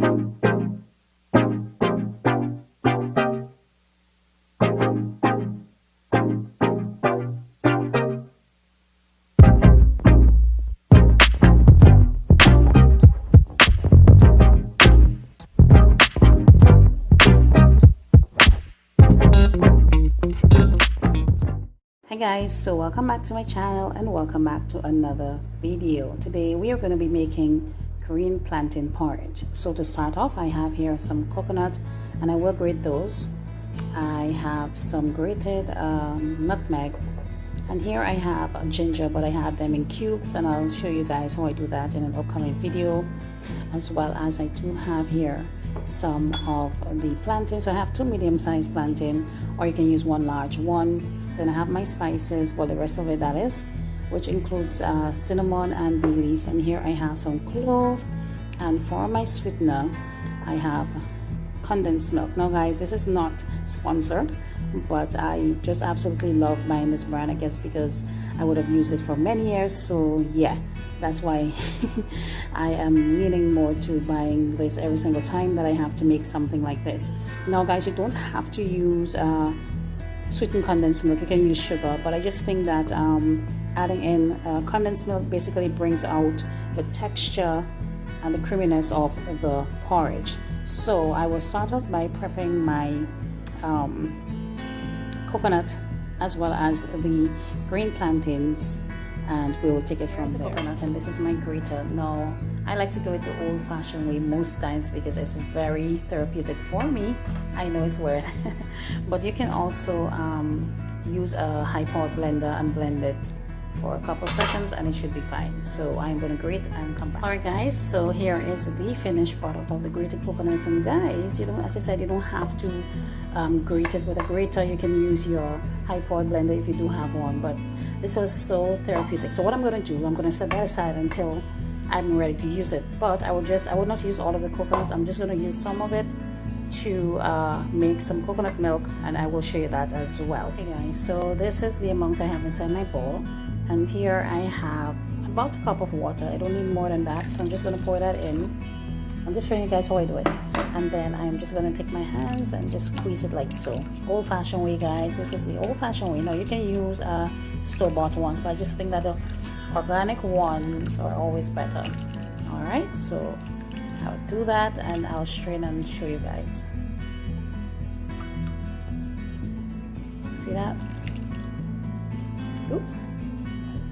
Hi guys, so welcome back to my channel and welcome back to another video. Today we are going to be making green plantain porridge. So to start off, I have here some coconut and I will grate those. I have some grated nutmeg, and here I have ginger, but I have them in cubes, and I'll show you guys how I do that in an upcoming video. As well as I do have here some of the plantain. So I have two medium-sized plantain, or you can use one large one. Then I have my spices, well, the rest of it that is, which includes cinnamon and bay leaf, and here I have some clove. And for my sweetener I have condensed milk. Now guys, this is not sponsored, but I just absolutely love buying this brand, I guess because I would have used it for many years. So yeah, that's why I am leaning more to buying this every single time that I have to make something like this. Now guys, you don't have to use sweetened condensed milk, you can use sugar, but I just think that adding in condensed milk basically brings out the texture and the creaminess of the porridge. So I will start off by prepping my coconut as well as the green plantains, and we will take it from there. Coconut, and this is my grater. Now I like to do it the old-fashioned way most times because it's very therapeutic for me. I know it's weird but you can also use a high-powered blender and blend it for a couple seconds and it should be fine. So I'm going to grate and come back. Alright guys, so here is the finished product of the grated coconut. And guys, you don't, as I said, you don't have to grate it with a grater. You can use your high-powered blender if you do have one, but this was so therapeutic. So what I'm going to do, I'm going to set that aside until I'm ready to use it. But I will not use all of the coconut. I'm just going to use some of it to make some coconut milk, and I will show you that as well. Okay guys, so this is the amount I have inside my bowl, and here I have about a cup of water. I don't need more than that, so I'm just going to pour that in. I'm just showing you guys how I do it, and then I'm just going to take my hands and just squeeze it like so. Old-fashioned way guys, this is the old-fashioned way. Now you can use store-bought ones, but I just think that the organic ones are always better. Alright, so I'll do that and I'll strain and show you guys. See that? Oops.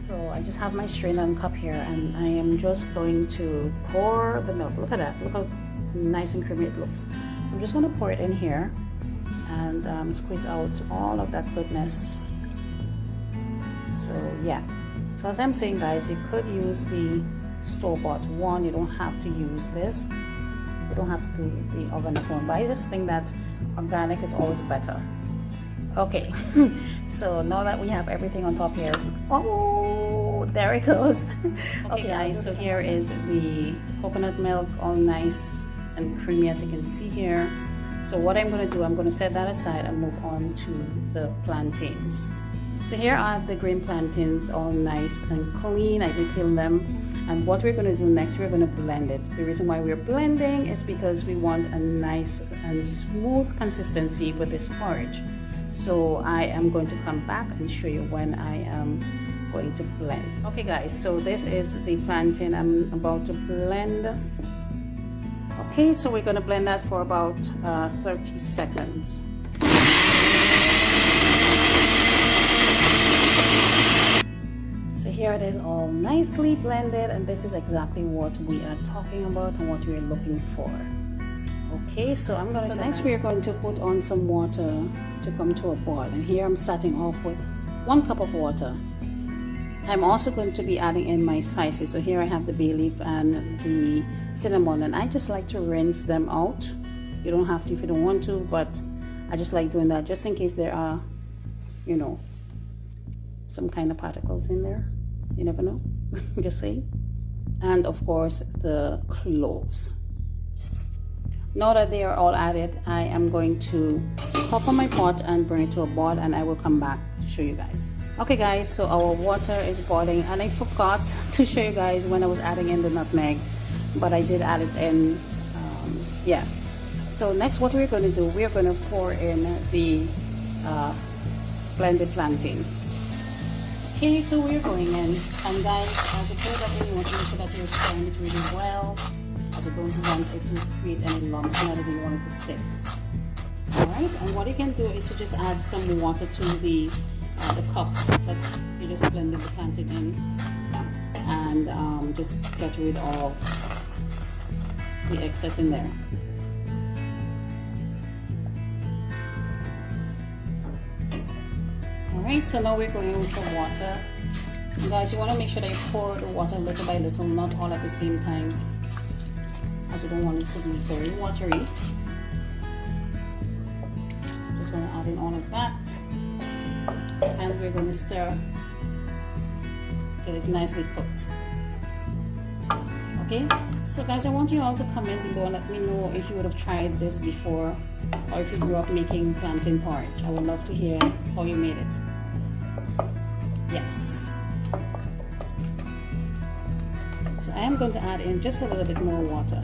So I just have my strainer and cup here, and I am just going to pour the milk. Look at that. Look how nice and creamy it looks. So I'm just going to pour it in here and squeeze out all of that goodness. So yeah. So as I'm saying guys, you could use the store-bought one. You don't have to use this. You don't have to do the organic one, but I just think that organic is always better. Okay, so now that we have everything on top here, oh, there it goes. Okay guys, so here is the coconut milk, all nice and creamy as you can see here. So what I'm going to do, I'm going to set that aside and move on to the plantains. So here are the green plantains, all nice and clean. I did peel them. And what we're going to do next, we're going to blend it. The reason why we're blending is because we want a nice and smooth consistency with this porridge. So I am going to come back and show you when I am going to blend. Okay guys, so this is the plantain I'm about to blend. Okay, so we're going to blend that for about 30 seconds. So here it is, all nicely blended, and this is exactly what we are talking about and what we are looking for. Okay, so I'm going to next we are going to put on some water to come to a boil, and here I'm starting off with 1 cup of water. I'm also going to be adding in my spices. So here I have the bay leaf and the cinnamon, and I just like to rinse them out. You don't have to if you don't want to, but I just like doing that just in case there are, you know, some kind of particles in there. You never know. Just saying. And of course the cloves. Now that they are all added, I am going to pop on my pot and bring it to a boil, and I will come back to show you guys. Okay guys, so our water is boiling, and I forgot to show you guys when I was adding in the nutmeg, but I did add it in Yeah. So next, what we're going to do, we're going to pour in the blended plantain. Okay, so we're going in, and guys, as you pour that in, you want to make sure that you're stirring it really well, as you don't want it to create any lumps, nor do you want it to stick. Alright, and what you can do is to just add some water to the cup that you just blended the plantain in, and just get rid of the excess in there. Alright, so now we're going in with some water. And guys, you want to make sure that you pour the water little by little, not all at the same time, as you don't want it to be very watery. Just going to add in all of that, and we're going to stir till it's nicely cooked. Okay, so guys, I want you all to comment below and let me know if you would have tried this before, or if you grew up making plantain porridge. I would love to hear how you made it. Yes. So I am going to add in just a little bit more water.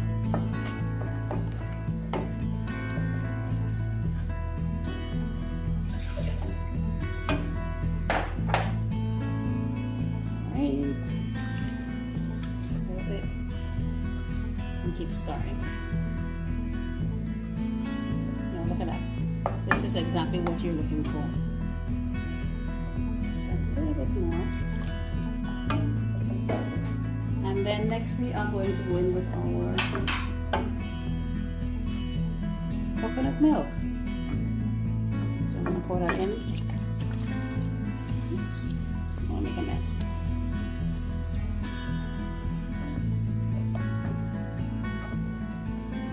Alright. Just a little bit. And keep stirring. Now look at that. This is exactly what you're looking for. A little bit more, and then next we are going to go in with our coconut milk. So I'm going to pour that in. Oops, I want to make a mess.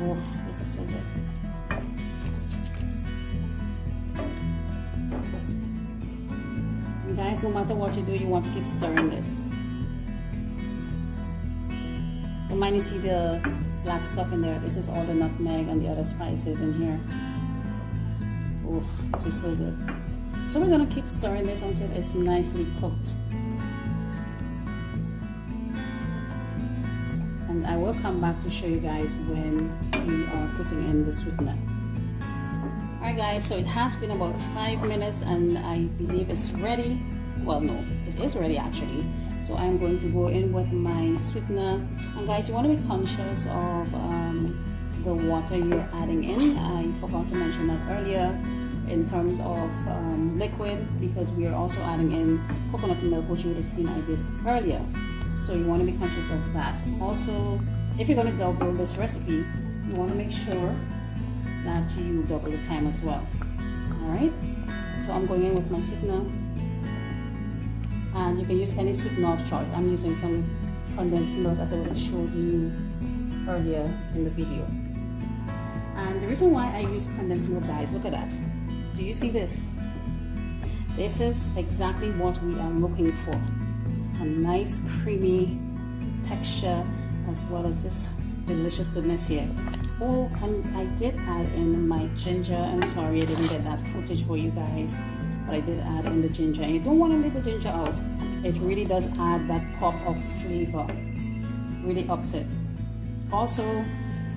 Oh, this looks so good. Guys, no matter what you do, you want to keep stirring this. Don't mind you see the black stuff in there. This is all the nutmeg and the other spices in here. Oh, this is so good. So we're going to keep stirring this until it's nicely cooked. And I will come back to show you guys when we are putting in the sweetener. Alright guys, so it has been about 5 minutes and I believe it's ready. Well, no, it is ready actually. So I'm going to go in with my sweetener. And guys, you want to be conscious of the water you're adding in. I forgot to mention that earlier in terms of liquid, because we are also adding in coconut milk, which you would have seen I did earlier. So you want to be conscious of that. Also, if you're going to double this recipe, you want to make sure that you double the time as well. Alright, so I'm going in with my sweetener, and you can use any sweetener of choice. I'm using some condensed milk, as I would have showed you earlier in the video. And the reason why I use condensed milk, guys, look at that. Do you see this? This is exactly what we are looking for. A nice creamy texture, as well as this delicious goodness here. Oh, and I did add in my ginger. I'm sorry I didn't get that footage for you guys, but I did add in the ginger. And you don't want to leave the ginger out. It really does add that pop of flavor. Really ups it. Also,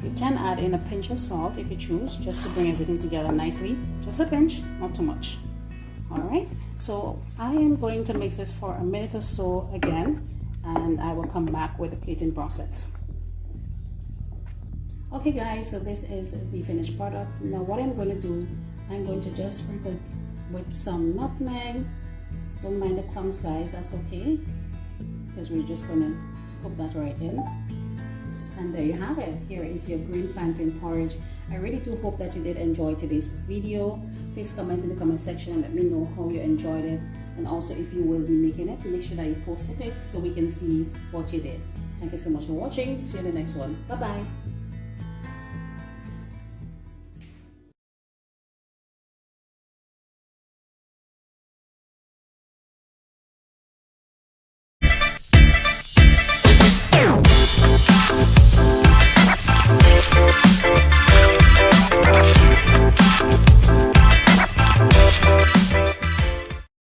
you can add in a pinch of salt if you choose, just to bring everything together nicely. Just a pinch, not too much. Alright, so I am going to mix this for a minute or so again, and I will come back with the plating process. Okay guys, so this is the finished product. Now what I'm going to do, I'm going to just sprinkle with some nutmeg. Don't mind the clumps guys, that's okay, because we're just going to scoop that right in. And there you have it. Here is your green plantain porridge. I really do hope that you did enjoy today's video. Please comment in the comment section and let me know how you enjoyed it, and also if you will be making it, make sure that you post a pic so we can see what you did. Thank you so much for watching. See you in the next one. Bye bye.